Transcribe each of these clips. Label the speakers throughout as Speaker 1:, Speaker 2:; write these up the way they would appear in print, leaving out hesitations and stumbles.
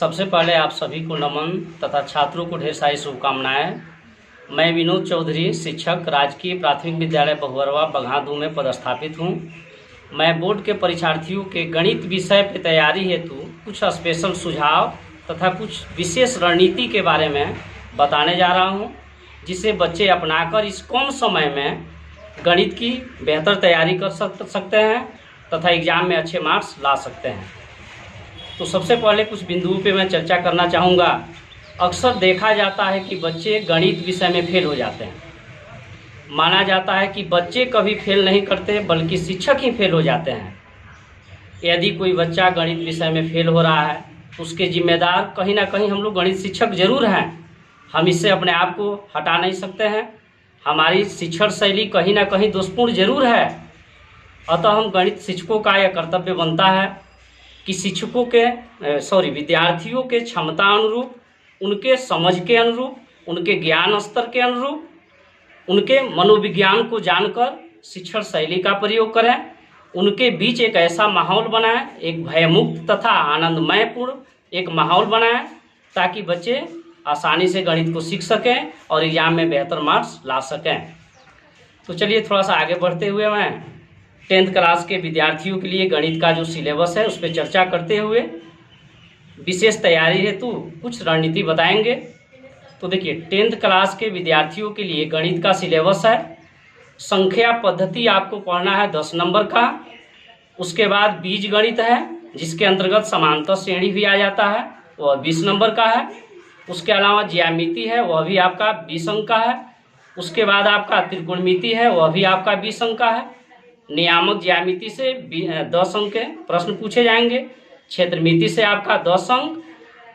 Speaker 1: सबसे पहले आप सभी को नमन तथा छात्रों को ढेर सारी शुभकामनाएं। मैं विनोद चौधरी, शिक्षक, राजकीय प्राथमिक विद्यालय बहुअरवा बघादू में पदस्थापित हूं। मैं बोर्ड के परीक्षार्थियों के गणित विषय पर तैयारी हेतु कुछ स्पेशल सुझाव तथा कुछ विशेष रणनीति के बारे में बताने जा रहा हूं, जिसे बच्चे अपनाकर इस कम समय में गणित की बेहतर तैयारी कर सकते हैं तथा एग्जाम में अच्छे मार्क्स ला सकते हैं। तो सबसे पहले कुछ बिंदुओं पे मैं चर्चा करना चाहूँगा। अक्सर देखा जाता है कि बच्चे गणित विषय में फेल हो जाते हैं। माना जाता है कि बच्चे कभी फेल नहीं करते बल्कि शिक्षक ही फेल हो जाते हैं। यदि कोई बच्चा गणित विषय में फेल हो रहा है, उसके जिम्मेदार कहीं ना कहीं हम लोग गणित शिक्षक जरूर हैं। हम इससे अपने आप को हटा नहीं सकते हैं। हमारी शिक्षण शैली कहीं ना कहीं दोषपूर्ण जरूर है। अतः हम गणित शिक्षकों का यह कर्तव्य बनता है कि विद्यार्थियों के क्षमता अनुरूप, उनके समझ के अनुरूप, उनके ज्ञान स्तर के अनुरूप, उनके मनोविज्ञान को जानकर शिक्षण शैली का प्रयोग करें। उनके बीच एक ऐसा माहौल बनाएं, एक भयमुक्त तथा आनंदमयपूर्ण एक माहौल बनाएं, ताकि बच्चे आसानी से गणित को सीख सकें और एग्जाम में बेहतर मार्क्स ला सकें। तो चलिए थोड़ा सा आगे बढ़ते हुए मैं 10th क्लास के विद्यार्थियों के लिए गणित का जो सिलेबस है उस पर चर्चा करते हुए विशेष तैयारी हेतु कुछ रणनीति बताएंगे। तो देखिए, 10th क्लास के विद्यार्थियों के लिए गणित का सिलेबस है। संख्या पद्धति आपको पढ़ना है 10 नंबर का। उसके बाद बीज गणित है, जिसके अंतर्गत समांतर श्रेणी भी आ जाता है, वह 20 नंबर का है। उसके अलावा ज्यामिति है, वह भी आपका 20 अंक का है। उसके बाद आपका त्रिकोणमिति है, वह भी आपका 20 अंक का है। नियामक ज्यामिति से 10 अंक के प्रश्न पूछे जाएंगे। क्षेत्रमिति से आपका 10 अंक,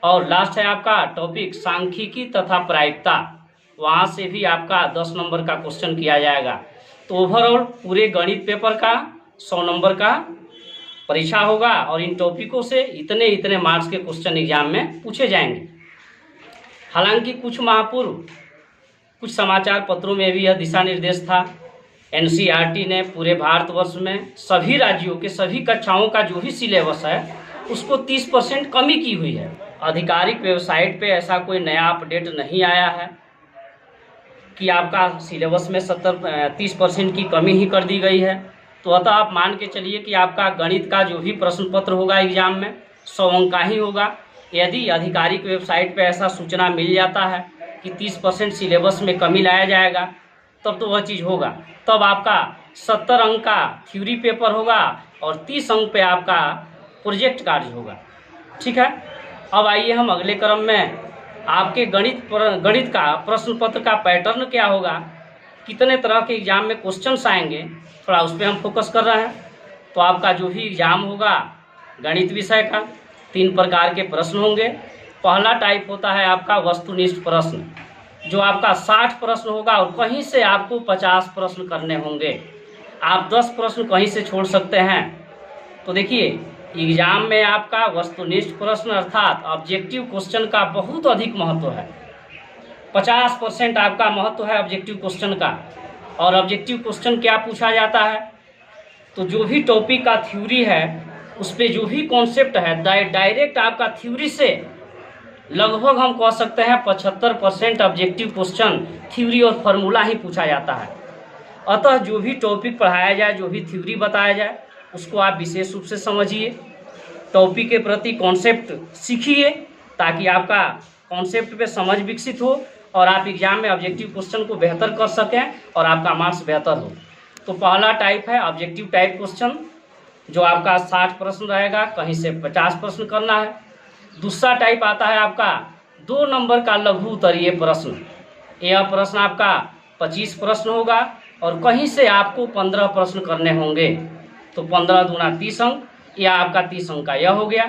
Speaker 1: और लास्ट है आपका टॉपिक सांख्यिकी तथा प्रायिकता, वहाँ से भी आपका 10 नंबर का क्वेश्चन किया जाएगा। तो ओवरऑल पूरे गणित पेपर का 100 नंबर का परीक्षा होगा और इन टॉपिकों से इतने इतने मार्क्स के क्वेश्चन एग्जाम में पूछे जाएंगे। हालांकि कुछ माह पूर्व कुछ समाचार पत्रों में भी यह दिशा निर्देश था। NCERT ने पूरे भारतवर्ष में सभी राज्यों के सभी कक्षाओं का जो भी सिलेबस है उसको 30% कमी की हुई है। आधिकारिक वेबसाइट पे ऐसा कोई नया अपडेट नहीं आया है कि आपका सिलेबस में 30% की कमी ही कर दी गई है। तो अतः आप मान के चलिए कि आपका गणित का जो भी प्रश्न पत्र होगा एग्जाम में 100 अंक का ही होगा। यदि आधिकारिक वेबसाइट पे ऐसा सूचना मिल जाता है कि 30% सिलेबस में कमी लाया जाएगा, तब तो वह चीज़ होगा। तब आपका 70 अंक का थ्योरी पेपर होगा और 30 अंक पे आपका प्रोजेक्ट कार्य होगा। ठीक है। अब आइए हम अगले क्रम में आपके गणित का प्रश्न पत्र का पैटर्न क्या होगा, कितने तरह के एग्जाम में क्वेश्चंस आएंगे, थोड़ा उस पर हम फोकस कर रहे हैं। तो आपका जो भी एग्जाम होगा गणित विषय का 3 प्रकार के प्रश्न होंगे। पहला टाइप होता है आपका वस्तुनिष्ठ प्रश्न, जो आपका 60 प्रश्न होगा और कहीं से आपको 50 प्रश्न करने होंगे। आप 10 प्रश्न कहीं से छोड़ सकते हैं। तो देखिए, एग्जाम में आपका वस्तुनिष्ठ प्रश्न अर्थात ऑब्जेक्टिव क्वेश्चन का बहुत अधिक महत्व है। 50% आपका महत्व है ऑब्जेक्टिव क्वेश्चन का। और ऑब्जेक्टिव क्वेश्चन क्या पूछा जाता है, तो जो भी टॉपिक का थ्योरी है उस पर जो भी कॉन्सेप्ट है डायरेक्ट आपका थ्योरी से लगभग हम कह सकते हैं 75% ऑब्जेक्टिव क्वेश्चन थ्योरी और फार्मूला ही पूछा जाता है। अतः जो भी टॉपिक पढ़ाया जाए, जो भी थ्योरी बताया जाए, उसको आप विशेष रूप से समझिए, टॉपिक के प्रति कॉन्सेप्ट सीखिए, ताकि आपका कॉन्सेप्ट पे समझ विकसित हो और आप एग्जाम में ऑब्जेक्टिव क्वेश्चन को बेहतर कर सकें और आपका मार्क्स बेहतर हो। तो पहला टाइप है ऑब्जेक्टिव टाइप क्वेश्चन, जो आपका 60 प्रश्न रहेगा, कहीं से 50 प्रश्न करना है। दूसरा टाइप आता है आपका 2 नंबर का लघु उत्तरीय प्रश्न। यह प्रश्न आपका 25 प्रश्न होगा और कहीं से आपको 15 प्रश्न करने होंगे। तो 15 दूना 30 अंक, या आपका 30 अंक का यह हो गया।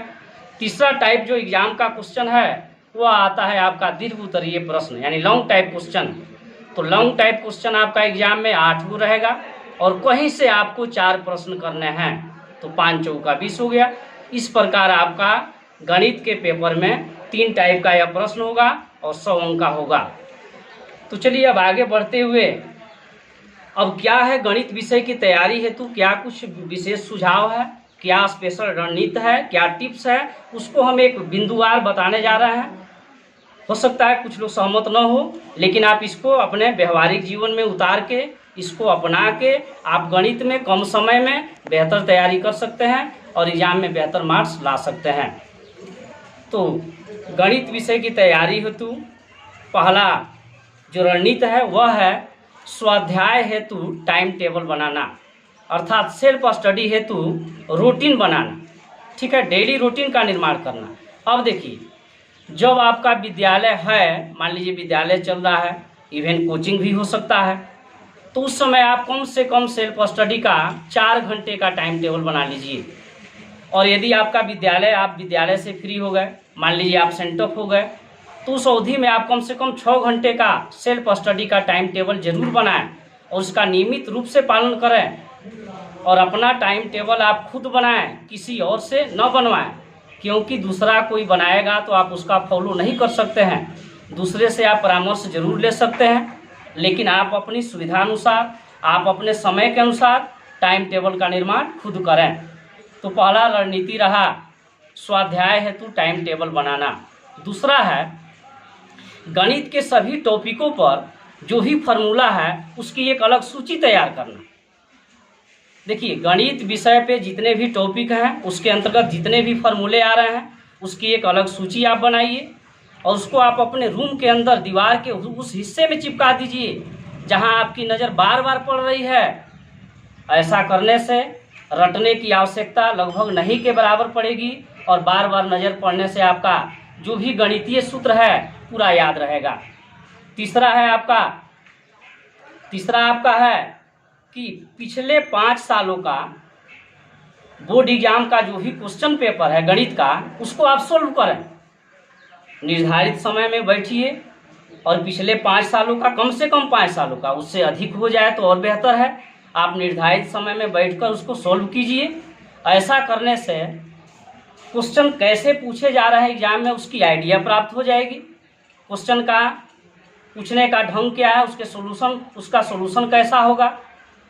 Speaker 1: तीसरा टाइप जो एग्जाम का क्वेश्चन है वह आता है आपका दीर्घ उत्तरीय प्रश्न, यानी लॉन्ग टाइप क्वेश्चन। तो लॉन्ग टाइप क्वेश्चन आपका एग्जाम में 8 गो रहेगा और कहीं से आपको 4 प्रश्न करने हैं। तो 5 चौका 20 हो गया। इस प्रकार आपका गणित के पेपर में 3 टाइप का यह प्रश्न होगा और 100 अंक का होगा। तो चलिए अब आगे बढ़ते हुए, अब क्या है गणित विषय की तैयारी हेतु क्या कुछ विशेष सुझाव है क्या स्पेशल रणनीति है, क्या टिप्स है, उसको हम एक बिंदुवार बताने जा रहे हैं। हो सकता है कुछ लोग सहमत न हो, लेकिन आप इसको अपने व्यवहारिक जीवन में उतार के, इसको अपना के आप गणित में कम समय में बेहतर तैयारी कर सकते हैं और एग्जाम में बेहतर मार्क्स ला सकते हैं। तो गणित विषय की तैयारी हेतु पहला जो रणनीति है वह है स्वाध्याय हेतु टाइम टेबल बनाना, अर्थात सेल्फ स्टडी हेतु रूटीन बनाना। ठीक है, डेली रूटीन का निर्माण करना। अब देखिए, जब आपका विद्यालय है, मान लीजिए विद्यालय चल रहा है, इवेंट कोचिंग भी हो सकता है, तो उस समय आप कम से कम सेल्फ स्टडी का 4 घंटे का टाइम टेबल बना लीजिए। और यदि आपका विद्यालय, आप विद्यालय से फ्री हो गए, मान लीजिए आप सेंट ऑफ हो गए, तो उस अवधि में आप कम से कम 6 घंटे का सेल्फ स्टडी का टाइम टेबल जरूर बनाएं और उसका नियमित रूप से पालन करें। और अपना टाइम टेबल आप खुद बनाएं, किसी और से न बनवाएं, क्योंकि दूसरा कोई बनाएगा तो आप उसका फॉलो नहीं कर सकते हैं। दूसरे से आप परामर्श जरूर ले सकते हैं, लेकिन आप अपनी सुविधानुसार, आप अपने समय के अनुसार टाइम टेबल का निर्माण खुद करें। तो पहला रणनीति रहा स्वाध्याय हेतु टाइम टेबल बनाना। दूसरा है गणित के सभी टॉपिकों पर जो भी फॉर्मूला है उसकी एक अलग सूची तैयार करना। देखिए, गणित विषय पे जितने भी टॉपिक हैं उसके अंतर्गत जितने भी फॉर्मूले आ रहे हैं उसकी एक अलग सूची आप बनाइए और उसको आप अपने रूम के अंदर दीवार के उस हिस्से में चिपका दीजिए जहां आपकी नज़र बार बार पड़ रही है। ऐसा करने से रटने की आवश्यकता लगभग नहीं के बराबर पड़ेगी और बार बार नज़र पड़ने से आपका जो भी गणितीय सूत्र है पूरा याद रहेगा। तीसरा आपका है कि पिछले 5 सालों का बोर्ड एग्जाम का जो भी क्वेश्चन पेपर है गणित का, उसको आप सोल्व करें। निर्धारित समय में बैठिए और पिछले 5 सालों का, कम से कम 5 सालों का, उससे अधिक हो जाए तो और बेहतर है। आप निर्धारित समय में बैठकर उसको सोल्व कीजिए। ऐसा करने से क्वेश्चन कैसे पूछे जा रहे हैं एग्जाम में उसकी आइडिया प्राप्त हो जाएगी। क्वेश्चन का पूछने का ढंग क्या है, उसका सोल्यूशन कैसा होगा,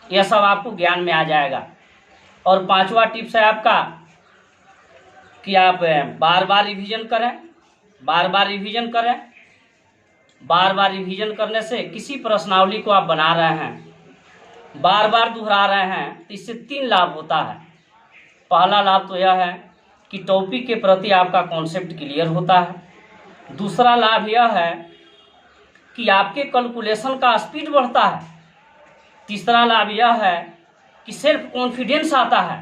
Speaker 1: यह सब आपको ज्ञान में आ जाएगा। और 5वां टिप्स है आपका कि आप बार बार रिवीजन करें। बार बार रिवीजन करने से किसी प्रश्नावली को आप बना रहे हैं, बार बार दोहरा रहे हैं, तो इससे 3 लाभ होता है। पहला लाभ तो यह है कि टॉपिक के प्रति आपका कॉन्सेप्ट क्लियर होता है। दूसरा लाभ यह है कि आपके कैलकुलेशन का स्पीड बढ़ता है। तीसरा लाभ यह है कि सेल्फ कॉन्फिडेंस आता है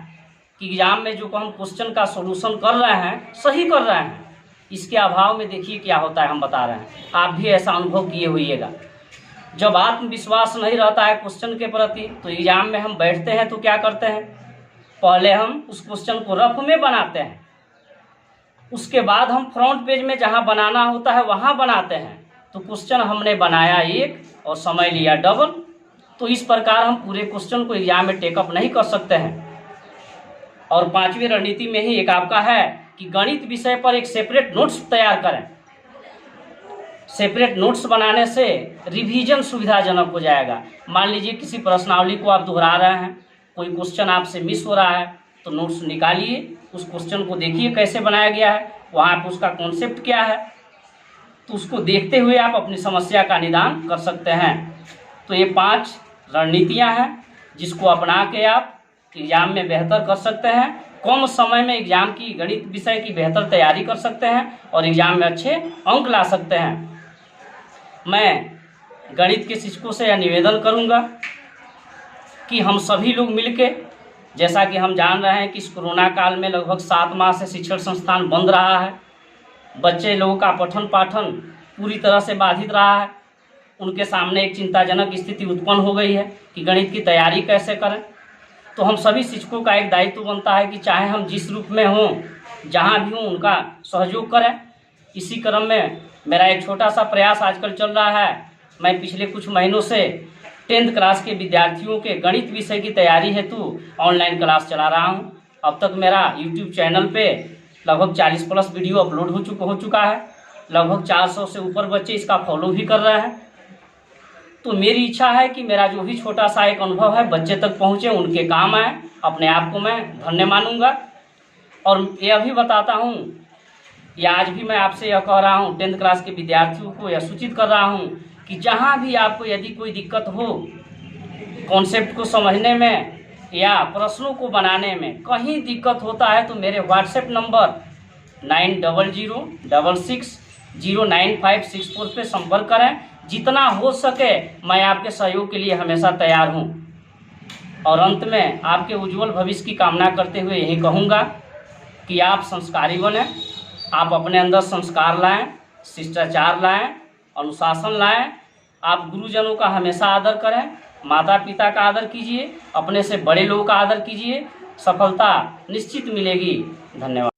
Speaker 1: कि एग्जाम में जो हम क्वेश्चन का सॉल्यूशन कर रहे हैं सही कर रहे हैं। इसके अभाव में देखिए क्या होता है, हम बता रहे हैं, आप भी ऐसा अनुभव किए होइएगा। जब आत्मविश्वास नहीं रहता है क्वेश्चन के प्रति, तो एग्जाम में हम बैठते हैं तो क्या करते हैं, पहले हम उस क्वेश्चन को रफ में बनाते हैं, उसके बाद हम फ्रंट पेज में जहां बनाना होता है वहां बनाते हैं। तो क्वेश्चन हमने बनाया 1 और समय लिया डबल। तो इस प्रकार हम पूरे क्वेश्चन को एग्जाम में टेकअप नहीं कर सकते हैं। और 5वीं रणनीति में ही एक आपका है कि गणित विषय पर एक सेपरेट नोट्स तैयार करें। सेपरेट नोट्स बनाने से रिवीजन सुविधाजनक हो जाएगा। मान लीजिए किसी प्रश्नावली को आप दोहरा रहे हैं, कोई क्वेश्चन आपसे मिस हो रहा है, तो नोट्स निकालिए, उस क्वेश्चन को देखिए कैसे बनाया गया है, वहाँ पर उसका कॉन्सेप्ट क्या है, तो उसको देखते हुए आप अपनी समस्या का निदान कर सकते हैं। तो ये 5 रणनीतियाँ हैं जिसको अपना के आप एग्जाम में बेहतर कर सकते हैं, कम समय में एग्जाम की गणित विषय की बेहतर तैयारी कर सकते हैं और एग्जाम में अच्छे अंक ला सकते हैं। मैं गणित के शिक्षकों से यह निवेदन करूंगा कि हम सभी लोग मिलके, जैसा कि हम जान रहे हैं कि इस कोरोना काल में लगभग 7 माह से शिक्षण संस्थान बंद रहा है, बच्चे लोगों का पठन पाठन पूरी तरह से बाधित रहा है, उनके सामने एक चिंताजनक स्थिति उत्पन्न हो गई है कि गणित की तैयारी कैसे करें। तो हम सभी शिक्षकों का एक दायित्व बनता है कि चाहे हम जिस रूप में हों, जहाँ भी हों, उनका सहयोग करें। इसी क्रम में मेरा एक छोटा सा प्रयास आजकल चल रहा है। मैं पिछले कुछ महीनों से 10th क्लास के विद्यार्थियों के गणित विषय की तैयारी हेतु ऑनलाइन क्लास चला रहा हूँ। अब तक मेरा YouTube चैनल पे लगभग 40+ वीडियो अपलोड हो चुका है। लगभग 400 से ऊपर बच्चे इसका फॉलो भी कर रहे हैं। तो मेरी इच्छा है कि मेरा जो भी छोटा सा एक अनुभव है बच्चे तक पहुँचे, उनके काम आए। अपने आप को मैं धन्य मानूंगा। और यह भी बताता हूँ, या आज भी मैं आपसे यह कह रहा हूँ, 10th क्लास के विद्यार्थियों को यह सूचित कर रहा हूँ कि जहाँ भी आपको यदि कोई दिक्कत हो कॉन्सेप्ट को समझने में या प्रश्नों को बनाने में, कहीं दिक्कत होता है तो मेरे व्हाट्सएप नंबर 9006609564 पे संपर्क करें। जितना हो सके मैं आपके सहयोग के लिए हमेशा तैयार हूँ। और अंत में आपके उज्जवल भविष्य की कामना करते हुए यही कहूँगा कि आप संस्कारी बने, आप अपने अंदर संस्कार लाएं, शिष्टाचार लाएं, अनुशासन लाएं। आप गुरुजनों का हमेशा आदर करें, माता पिता का आदर कीजिए, अपने से बड़े लोगों का आदर कीजिए। सफलता निश्चित मिलेगी। धन्यवाद।